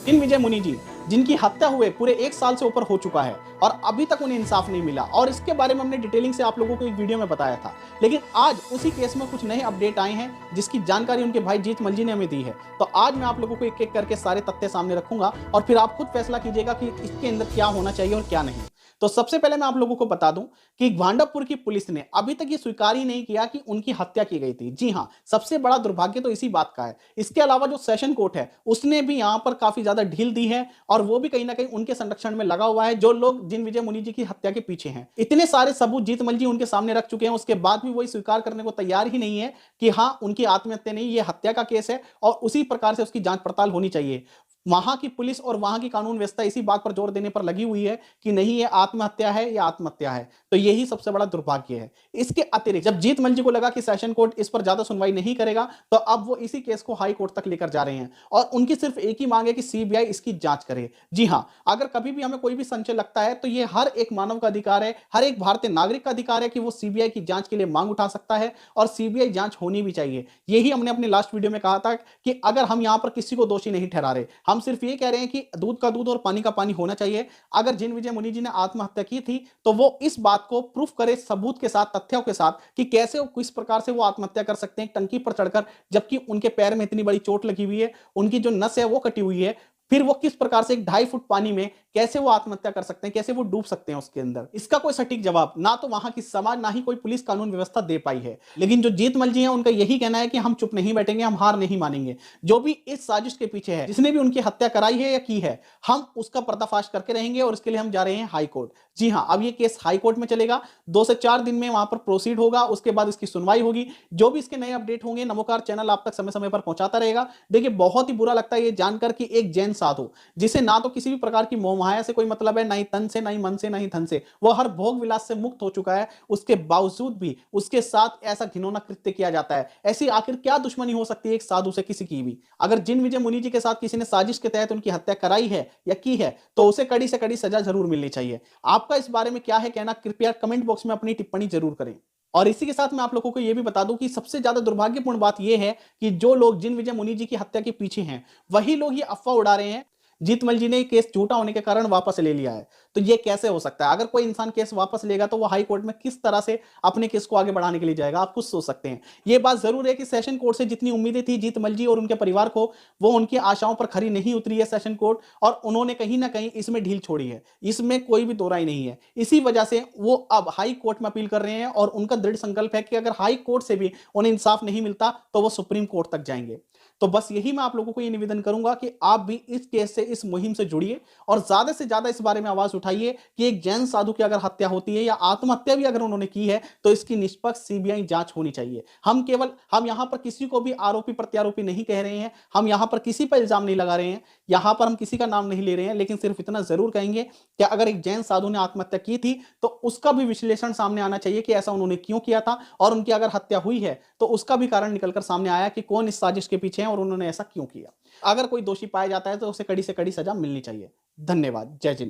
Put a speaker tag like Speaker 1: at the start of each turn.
Speaker 1: दिग्विजय मुनि जी, जिनकी हत्या हुए पूरे 1 साल से ऊपर हो चुका है और अभी तक उन्हें इंसाफ नहीं मिला और इसके बारे में हमने डिटेलिंग से आप लोगों को एक वीडियो में बताया था। लेकिन आज उसी केस में कुछ नए अपडेट आए हैं जिसकी जानकारी उनके भाई जीतमल जी ने हमें दी है। तो आज मैं आप लोगों को एक-एक करके सारे तथ्य सामने रखूंगा और फिर आप खुद फैसला कीजिएगा कि इसके अंदर क्या होना चाहिए और क्या नहीं। तो सबसे पहले मैं आप लोगों को बता दूं कि भांडापुर की पुलिस ने अभी तक ये स्वीकार ही नहीं किया कि उनकी हत्या की गई थी। जी हां, सबसे बड़ा दुर्भाग्य तो इसी बात का है। इसके अलावा जो सेशन कोर्ट है, उसने भी यहां पर काफी ज्यादा ढील दी है और वो भी कहीं ना कहीं उनके संरक्षण में लगा हुआ है, जो लोग दिग्विजय मुनि जी की हत्या के पीछे हैं। इतने सारे सबूत जीतमल जी उनके सामने रख चुके हैं, उसके बाद भी वो स्वीकार करने को तैयार ही नहीं है कि हां, उनकी आत्महत्या नहीं, ये हत्या का केस है और उसी प्रकार से उसकी जांच पड़ताल होनी चाहिए। वहां की पुलिस और वहां की कानून व्यवस्था इसी बात पर जोर देने पर लगी हुई है कि नहीं, ये आत्महत्या है या आत्महत्या है। तो यही सबसे बड़ा दुर्भाग्य है। इसके अतिरिक्त जब जीतमल जी को लगा कि सेशन कोर्ट इस पर ज्यादा सुनवाई नहीं करेगा, तो अब वो इसी केस को हाई कोर्ट तक लेकर जा रहे हैं और उनकी सिर्फ एक ही मांग है कि सीबीआई इसकी जांच करे। जी हां, अगर कभी भी हमें कोई भी संशय लगता है तो ये हर एक मानव का अधिकार है, हर एक भारतीय नागरिक का अधिकार है कि वो सीबीआई की जांच के लिए मांग उठा सकता है और सीबीआई जांच होनी भी चाहिए। यही हमने अपने लास्ट वीडियो में कहा था कि अगर हम यहां पर किसी को दोषी नहीं ठहरा रहे, हम सिर्फ ये कह रहे हैं कि दूध का दूध और पानी का पानी होना चाहिए। अगर दिग्विजय मुनि जी ने आत्महत्या की थी तो वो इस बात को प्रूफ करे सबूत के साथ, तथ्यों के साथ कि कैसे वो किस प्रकार से वो आत्महत्या कर सकते हैं टंकी पर चढ़कर, जबकि उनके पैर में इतनी बड़ी चोट लगी हुई है, उनकी जो नस है वो कटी हुई है। फिर वो किस प्रकार से 1.5 फुट पानी में कैसे वो आत्महत्या कर सकते हैं, कैसे वो डूब सकते हैं उसके अंदर, इसका कोई सटीक जवाब ना तो वहां की समाज ना ही कोई पुलिस कानून व्यवस्था दे पाई है। लेकिन जो जीतमल जी हैं, उनका यही कहना है कि हम चुप नहीं बैठेंगे, हम हार नहीं मानेंगे। जो भी इस साजिश के पीछे है, जिसने भी उनकी हत्या कराई है या की है, हम उसका पर्दाफाश करके रहेंगे और इसके लिए हम जा रहे हैं हाई कोर्ट। जी हां, अब ये केस हाई कोर्ट में चलेगा, 2 से 4 दिन में वहां पर प्रोसीड होगा, उसके बाद इसकी सुनवाई होगी। जो भी इसके नए अपडेट होंगे, नमोकार चैनल आप तक समय समय पर पहुंचाता रहेगा। देखिए, बहुत ही बुरा लगता है ये जानकर कि एक जैन साधु, जिसे ना तो किसी भी प्रकार की मोहमाया से कोई मतलब है, ना ही तन से, ना ही मन से, ना ही धन से, वो हर भोग विलास से मुक्त हो चुका है, उसके बावजूद भी उसके साथ ऐसा घिनौना कृत्य किया जाता है। ऐसी आखिर क्या दुश्मनी हो सकती है एक साधु से किसी की भी? अगर दिग्विजय मुनि जी के साथ किसी ने साजिश के तहत उनकी हत्या कराई है या की है, तो उसे कड़ी से कड़ी सजा जरूर मिलनी चाहिए। आपका इस बारे में क्या है कहना, कृपया कमेंट बॉक्स में अपनी टिप्पणी जरूर करें। और इसी के साथ मैं आप लोगों को यह भी बता दूं कि सबसे ज्यादा दुर्भाग्यपूर्ण बात यह है कि जो लोग दिग्विजय मुनि जी की हत्या के पीछे हैं, वही लोग ये अफवाह उड़ा रहे हैं जीतमल जी ने केस झूठा होने के कारण वापस ले लिया है। तो ये कैसे हो सकता है? अगर कोई इंसान केस वापस लेगा तो वो हाई कोर्ट में किस तरह से अपने केस को आगे बढ़ाने के लिए जाएगा, आप खुद सोच सकते हैं। ये बात जरूर है कि सेशन कोर्ट से जितनी उम्मीदें थी जीतमल जी और उनके परिवार को, वो उनकी आशाओं पर खरी नहीं उतरी है सेशन कोर्ट, और उन्होंने कहीं ना कहीं इसमें ढील छोड़ी है, इसमें कोई भी दो राय नहीं है। इसी वजह से वो अब हाई कोर्ट में अपील कर रहे हैं और उनका दृढ़ संकल्प है कि अगर हाई कोर्ट से भी उन्हें इंसाफ नहीं मिलता तो वो सुप्रीम कोर्ट तक जाएंगे। तो बस यही मैं आप लोगों को ये निवेदन करूंगा कि आप भी इस केस से, इस मुहिम से जुड़िए और ज्यादा से ज्यादा इस बारे में आवाज उठाइए कि एक जैन साधु की अगर हत्या होती है या आत्महत्या भी अगर उन्होंने की है तो इसकी निष्पक्ष सीबीआई जांच होनी चाहिए। हम यहां पर किसी को भी आरोपी प्रत्यारोपी नहीं कह रहे हैं, हम यहां पर किसी पर इल्जाम नहीं लगा रहे हैं, यहां पर हम किसी का नाम नहीं ले रहे हैं, लेकिन सिर्फ इतना जरूर कहेंगे कि अगर एक जैन साधु ने आत्महत्या की थी तो उसका भी विश्लेषण सामने आना चाहिए कि ऐसा उन्होंने क्यों किया था, और उनकी अगर हत्या हुई है तो उसका भी कारण निकलकर सामने आया कि कौन इस साजिश के पीछे है और उन्होंने ऐसा क्यों किया। अगर कोई दोषी पाया जाता है तो उसे कड़ी से कड़ी सजा मिलनी चाहिए। धन्यवाद। जय जिनेंद्र।